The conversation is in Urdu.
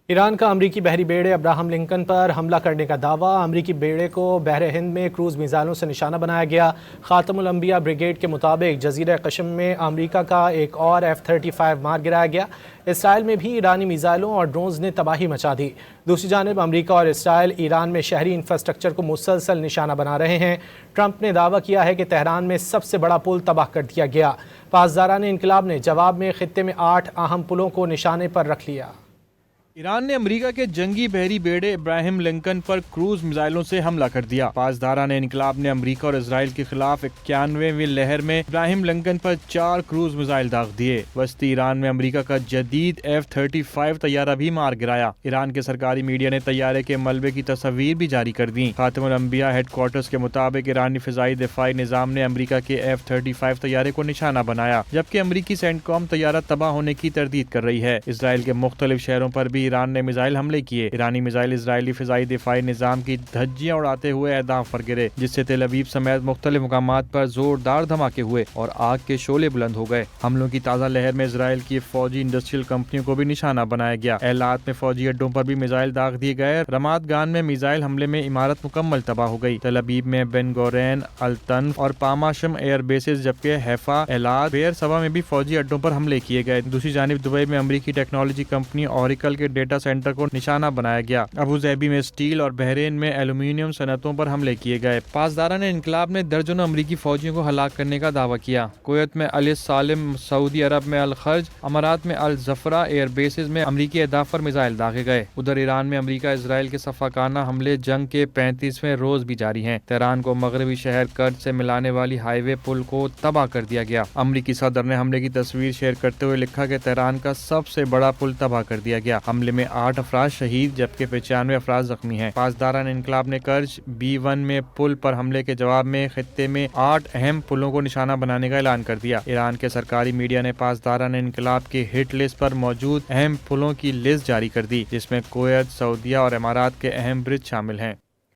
ایران کا امریکی بحری بیڑے ابراہم لنکن پر حملہ کرنے کا دعویٰ۔ امریکی بیڑے کو بحر ہند میں کروز میزائلوں سے نشانہ بنایا گیا۔ خاتم الانبیاء بریگیڈ کے مطابق جزیرہ قشم میں امریکہ کا ایک اور F-35 مار گرایا گیا۔ اسرائیل میں بھی ایرانی میزائلوں اور ڈرونز نے تباہی مچا دی۔ دوسری جانب امریکہ اور اسرائیل ایران میں شہری انفراسٹرکچر کو مسلسل نشانہ بنا رہے ہیں۔ ٹرمپ نے دعویٰ کیا ہے کہ تہران میں سب سے بڑا پل تباہ کر دیا گیا۔ پاسداران انقلاب نے جواب میں خطے میں 8 اہم پلوں کو نشانے پر رکھ لیا۔ ایران نے امریکہ کے جنگی بحری بیڑے ابراہم لنکن پر کروز میزائلوں سے حملہ کر دیا۔ پاسداران انقلاب نے امریکہ اور اسرائیل کے خلاف 91ویں لہر میں ابراہم لنکن پر 4 کروز میزائل داغ دیے۔ وسطی ایران میں امریکہ کا جدید F-35 طیارہ بھی مار گرایا۔ ایران کے سرکاری میڈیا نے طیارے کے ملبے کی تصاویر بھی جاری کر دیں۔ خاتم الانبیاء ہیڈ کوارٹرز کے مطابق ایرانی فضائی دفاعی نظام نے امریکہ کے F-35 طیارے کو نشانہ بنایا، جبکہ امریکی سینٹکام طیارہ تباہ ہونے کی تردید کر رہی ہے۔ اسرائیل کے مختلف شہروں پر بھی ایران نے میزائل حملے کیے۔ ایرانی میزائل اسرائیلی فضائی دفاعی نظام کی دھجیاں اڑاتے ہوئے اہداف پر گرے، جس سے تل ابیب سمیت مختلف مقامات پر زوردار دھماکے ہوئے اور آگ کے شعلے بلند ہو گئے۔ حملوں کی تازہ لہر میں اسرائیل کی فوجی انڈسٹریل کمپنیوں کو بھی نشانہ بنایا گیا۔ ایلات میں فوجی اڈوں پر بھی میزائل داغ دیے گئے۔ رماد گان میں میزائل حملے میں عمارت مکمل تباہ ہو گئی۔ تل ابیب میں بن گورین، الطنف اور پاماشم ایئر بیسز، جبکہ حیفا، ایلات، بیر سبا میں بھی فوجی اڈوں پر حملے کیے گئے۔ دوسری جانب دبئی میں امریکی ٹیکنالوجی کمپنی اوریکل کے ڈیٹا سینٹر کو نشانہ بنایا گیا۔ ابوظہبی میں اسٹیل اور بحرین میں ایلومینیم صنعتوں پر حملے کیے گئے۔ پاسداران انقلاب نے درجنوں امریکی فوجیوں کو ہلاک کرنے کا دعویٰ کیا۔ کویت میں السالم، سعودی عرب میں الخرج، امارات میں الزفرہ ایئر بیسز میں امریکی اہداف پر میزائل داغے گئے۔ ادھر ایران میں امریکہ اسرائیل کے صفاقانہ حملے جنگ کے 35ویں روز بھی جاری ہیں۔ تہران کو مغربی شہر کرج سے ملانے والی ہائی وے پل کو تباہ کر دیا گیا۔ امریکی صدر نے حملے کی تصویر شیئر کرتے ہوئے لکھا کہ تہران کا سب سے بڑا پل تباہ کر دیا گیا۔ حملے میں 8 افراد شہید جبکہ 95 افراد زخمی ہیں۔ پاسداران انقلاب نے کرج B1 میں پل پر حملے کے جواب میں خطے میں 8 اہم پلوں کو نشانہ بنانے کا اعلان کر دیا۔ ایران کے سرکاری میڈیا نے پاسداران انقلاب کی ہٹ لسٹ پر موجود اہم پلوں کی لسٹ جاری کر دی، جس میں کویت، سعودیہ اور امارات کے اہم برج شامل ہیں۔